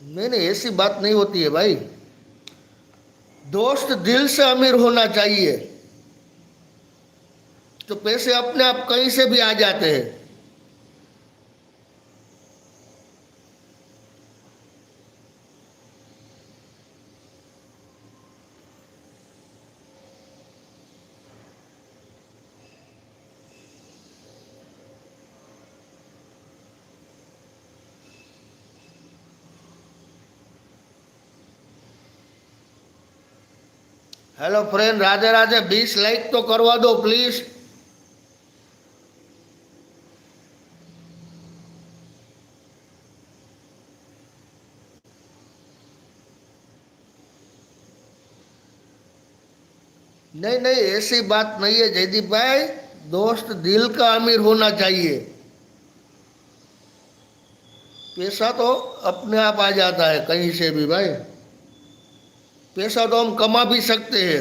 नहीं नहीं, ऐसी बात नहीं होती है भाई। दोस्त दिल से अमीर होना चाहिए, तो पैसे अपने आप कहीं से भी आ जाते हैं। Hello friend, Radhe Radhe. 20 like तो करवा दो प्लीज। नहीं नहीं, ऐसी बात नहीं है जयदीप भाई। दोस्त दिल का अमीर होना चाहिए, पैसा तो अपने आप आ जाता है कहीं से भी भाई। पैसा तो हम कमा भी सकते हैं।